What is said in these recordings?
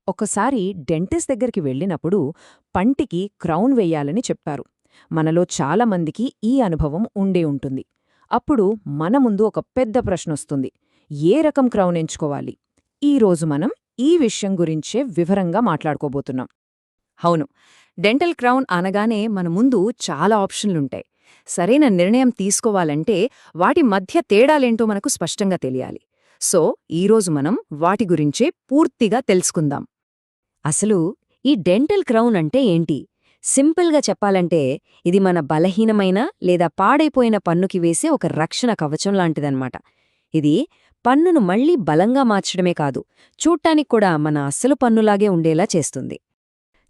ఒకసారి డెంటిస్ట్ దగ్గరికి వెళ్ళినప్పుడు పంటికి క్రౌన్ వెయ్యాలని చెప్పారు. మనలో చాలామందికి ఈ అనుభవం ఉండే ఉంటుంది. అప్పుడు మన ముందు ఒక పెద్ద ప్రశ్నొస్తుంది. ఏ రకం క్రౌన్ ఎంచుకోవాలి? ఈరోజు మనం ఈ విషయం గురించే వివరంగా మాట్లాడుకోబోతున్నాం. అవును, డెంటల్ క్రౌన్ అనగానే మన ముందు చాలా ఆప్షన్లుంటాయి. సరైన నిర్ణయం తీసుకోవాలంటే వాటి మధ్య తేడాలేంటో మనకు స్పష్టంగా తెలియాలి. సో ఈరోజు మనం వాటి గురించే పూర్తిగా తెలుసుకుందాం. అసలు ఈ డెంటల్ క్రౌన్ అంటే ఏంటి? సింపుల్గా చెప్పాలంటే ఇది మన బలహీనమైన లేదా పాడైపోయిన పన్నుకి వేసే ఒక రక్షణ కవచం లాంటిదన్నమాట. ఇది పన్నును మళ్లీ బలంగా మార్చడమే కాదు, చూడ్టానికి కూడా మన అసలు పన్నులాగే ఉండేలా చేస్తుంది.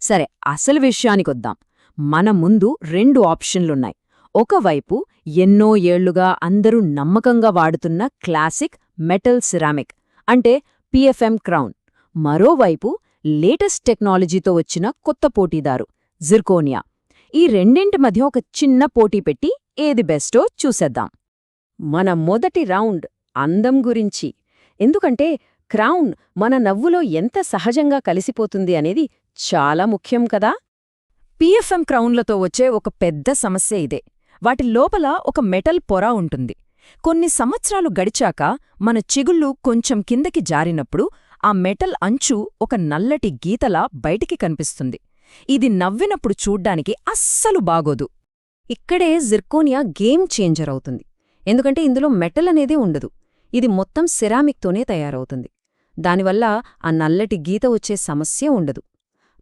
సరే, అసలు విషయానికొద్దాం. మన ముందు 2 ఆప్షన్లున్నాయి. ఒకవైపు ఎన్నో ఏళ్లుగా అందరూ నమ్మకంగా వాడుతున్న క్లాసిక్ మెటల్ సిరామిక్ అంటే పిఎఫ్ఎం క్రౌన్. మరోవైపు లేటెస్ట్ టెక్నాలజీతో వచ్చిన కొత్త పోటీదారు జిర్కోనియా. ఈ రెండింటి మధ్య ఒక చిన్న పోటీ పెట్టి ఏది బెస్టో చూసేద్దాం. మన మొదటి రౌండ్ అందం గురించి. ఎందుకంటే క్రౌన్ మన నవ్వులో ఎంత సహజంగా కలిసిపోతుంది అనేది చాలా ముఖ్యం కదా. పిఎఫ్ఎం క్రౌన్లతో వచ్చే ఒక పెద్ద సమస్య ఇదే. వాటి లోపల ఒక మెటల్ పొర ఉంటుంది. కొన్ని సంవత్సరాలు గడిచాక మన చిగుళ్ళు కొంచెం కిందకి జారినప్పుడు ఆ మెటల్ అంచు ఒక నల్లటి గీతలా బయటికి కనిపిస్తుంది. ఇది నవ్వినప్పుడు చూడ్డానికి అస్సలు బాగోదు. ఇక్కడే జిర్కోనియా గేమ్ చేంజర్ అవుతుంది. ఎందుకంటే ఇందులో మెటల్ అనేదే ఉండదు. ఇది మొత్తం సిరామిక్తోనే తయారవుతుంది. దానివల్ల ఆ నల్లటి గీత వచ్చే సమస్య ఉండదు.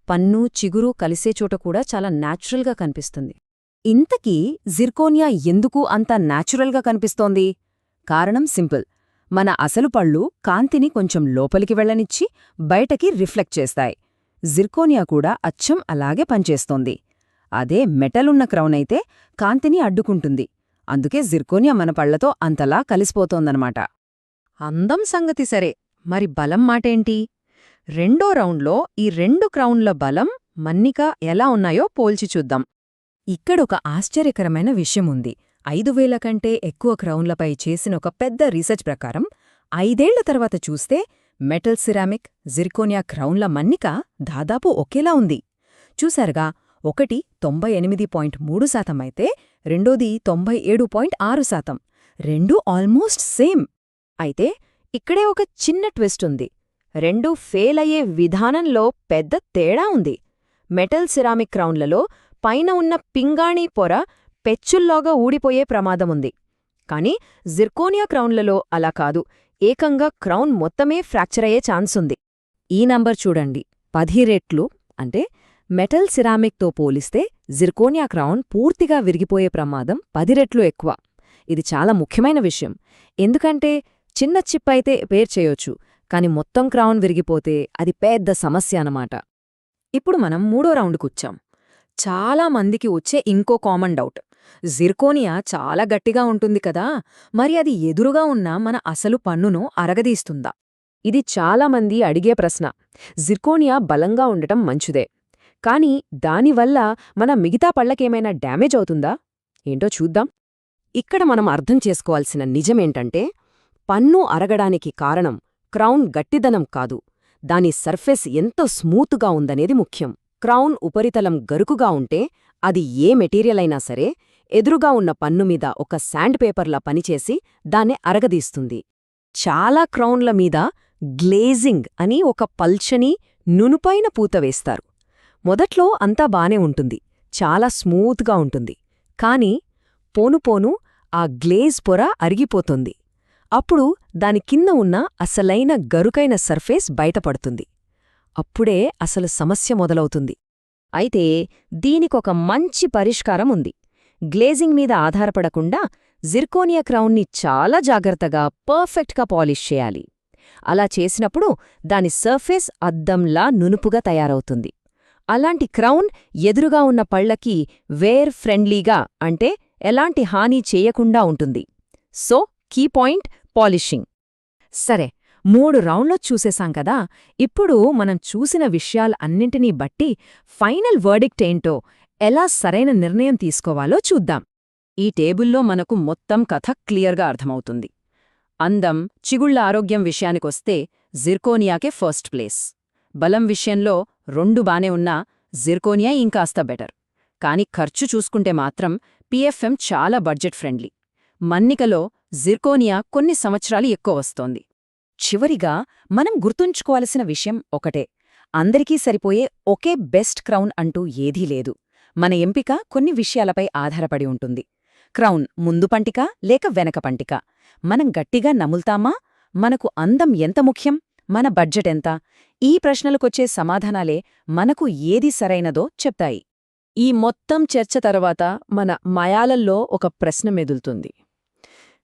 పన్ను, చిగురు కలిసే చోట కూడా చాలా న్యాచురల్గా కనిపిస్తుంది. ఇంతకీ జిర్కోనియా ఎందుకు అంత న్యాచురల్గా కనిపిస్తోంది? కారణం సింపుల్. మన అసలు పళ్ళు కాంతిని కొంచెం లోపలికి వెళ్లనిచ్చి బయటకి రిఫ్లెక్ట్ చేస్తాయి. జిర్కోనియా కూడా అచ్చం అలాగే పనిచేస్తోంది. అదే మెటలున్న క్రౌనైతే కాంతిని అడ్డుకుంటుంది. అందుకే జిర్కోనియా మన పళ్లతో అంతలా కలిసిపోతోందనమాట. అందం సంగతి సరే, మరి బలం మాటేంటి? రెండో రౌండ్లో ఈ 2 క్రౌన్ల బలం, మన్నిక ఎలా ఉన్నాయో పోల్చి చూద్దాం. ఇక్కడొక ఆశ్చర్యకరమైన విషయముంది. 5000 కంటే ఎక్కువ క్రౌన్లపై చేసిన ఒక పెద్ద రీసెర్చ్ ప్రకారం 5 ఏళ్ల తర్వాత చూస్తే మెటల్ సిరామిక్, జిర్కోనియా క్రౌన్ల మన్నిక దాదాపు ఒకేలా ఉంది. చూశారుగా, ఒకటి 98.3% అయితే రెండోది 97.6%. రెండూ ఆల్మోస్ట్ సేమ్. అయితే ఇక్కడే ఒక చిన్న ట్విస్ట్ ఉంది. రెండూ ఫెయిల్ అయ్యే విధానంలో పెద్ద తేడా ఉంది. మెటల్ సిరామిక్ క్రౌన్లలో పైన ఉన్న పింగాణీ పొర పెచ్చుల్లోగా ఊడిపోయే ప్రమాదముంది. కాని జిర్కోనియా క్రౌన్లలో అలా కాదు. ఏకంగా క్రౌన్ మొత్తమే ఫ్రాక్చర్ అయ్యే ఛాన్సుంది. ఈ నంబర్ చూడండి, 10 రెట్లు. అంటే మెటల్ సిరామిక్తో పోలిస్తే జిర్కోనియా క్రౌన్ పూర్తిగా విరిగిపోయే ప్రమాదం 10 రెట్లు ఎక్కువ. ఇది చాలా ముఖ్యమైన విషయం. ఎందుకంటే చిన్న చిప్ అయితే పేర్ చేయొచ్చు, కాని మొత్తం క్రౌన్ విరిగిపోతే అది పెద్ద సమస్య అన్నమాట. ఇప్పుడు మనం 3వ రౌండ్కొచ్చాం. చాలా మందికి వచ్చే ఇంకో కామన్ డౌట్, జిర్కోనియా చాలా గట్టిగా ఉంటుంది కదా, మరి అది ఎదురుగా ఉన్న మన అసలు పన్నును అరగదీస్తుందా? ఇది చాలామంది అడిగే ప్రశ్న. జిర్కోనియా బలంగా ఉండటం మంచిదే, కాని దానివల్ల మన మిగతా పళ్లకేమైనా డ్యామేజ్ అవుతుందా? ఏంటో చూద్దాం. ఇక్కడ మనం అర్థం చేసుకోవాల్సిన నిజమేంటంటే, పన్ను అరగడానికి కారణం క్రౌన్ గట్టిదనం కాదు, దాని సర్ఫేస్ ఎంత స్మూత్గా ఉందనేది ముఖ్యం. క్రౌన్ ఉపరితలం గరుకుగా ఉంటే అది ఏ మెటీరియల్ అయినా సరే ఎదురుగా ఉన్న పన్నుమీద ఒక శాండ్ పేపర్లా పనిచేసి దాన్ని అరగదీస్తుంది. చాలా క్రౌన్ల మీద గ్లేజింగ్ అని ఒక పల్చని, నునుపైన పూత వేస్తారు. మొదట్లో అంతా బానే ఉంటుంది, చాలా స్మూత్గా ఉంటుంది. కాని పోనుపోను ఆ గ్లేజ్ పొర అరిగిపోతుంది. అప్పుడు దాని కింద ఉన్న అసలైన గరుకైన సర్ఫేస్ బయటపడుతుంది. అప్పుడే అసలు సమస్య మొదలవుతుంది. అయితే దీనికొక మంచి పరిష్కారం ఉంది. గ్లేజింగ్ మీద ఆధారపడకుండా జిర్కోనియా క్రౌన్ని చాలా జాగ్రత్తగా, పర్ఫెక్ట్గా పాలిష్ చేయాలి. అలా చేసినప్పుడు దాని సర్ఫేస్ అద్దంలా నునుపుగా తయారవుతుంది. అలాంటి క్రౌన్ ఎదురుగా ఉన్న పళ్లకి వేర్ ఫ్రెండ్లీగా, అంటే ఎలాంటి హాని చేయకుండా ఉంటుంది. So key point polishing. సరే, 3 రౌండ్లో చూసేశాం కదా. ఇప్పుడు మనం చూసిన విషయాలన్నింటినీ బట్టి ఫైనల్ వర్డిక్ట్ ఏంటో, ఎలా సరైన నిర్ణయం తీసుకోవాలో చూద్దాం. ఈ టేబుల్లో మనకు మొత్తం కథ క్లియర్గా అర్థమవుతుంది. అందం, చిగుళ్ల ఆరోగ్యం విషయానికొస్తే జిర్కోనియాకే ఫస్ట్ ప్లేస్. బలం విషయంలో 2 బానే ఉన్నా జిర్కోనియా ఇంకాస్త బెటర్. కానీ ఖర్చు చూసుకుంటే మాత్రం పిఎఫ్ఎం చాలా బడ్జెట్ ఫ్రెండ్లీ. మన్నికలో జిర్కోనియా కొన్ని సంవత్సరాలు ఎక్కువ వస్తోంది. చివరిగా మనం గుర్తుంచుకోవలసిన విషయం ఒకటే, అందరికీ సరిపోయే ఒకే బెస్ట్ క్రౌన్ అంటూ ఏదీ లేదు. మన ఎంపిక కొన్ని విషయాలపై ఆధారపడి ఉంటుంది. క్రౌన్ ముందు పంటిక లేక వెనక పంటిక? మనం గట్టిగా నముల్తామా? మనకు అందం ఎంత ముఖ్యం? మన బడ్జెట్ ఎంత? ఈ ప్రశ్నలకొచ్చే సమాధానాలే మనకు ఏది సరైనదో చెప్తాయి. ఈ మొత్తం చర్చ తర్వాత మన మయాలల్లో ఒక ప్రశ్న మెదులుతుంది.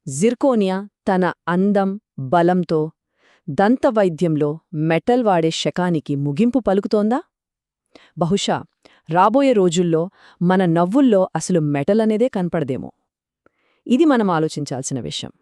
జిర్కోనియా తన అందం, బలంతో దంతవైద్యంలో మెటల్ వాడే శకానికి ముగింపు పలుకుతోందా? బహుశా రాబోయే రోజుల్లో మన నవ్వుల్లో అసలు మెటల్ అనేదే కనపడదేమో. ఇది మనం ఆలోచించాల్సిన విషయం.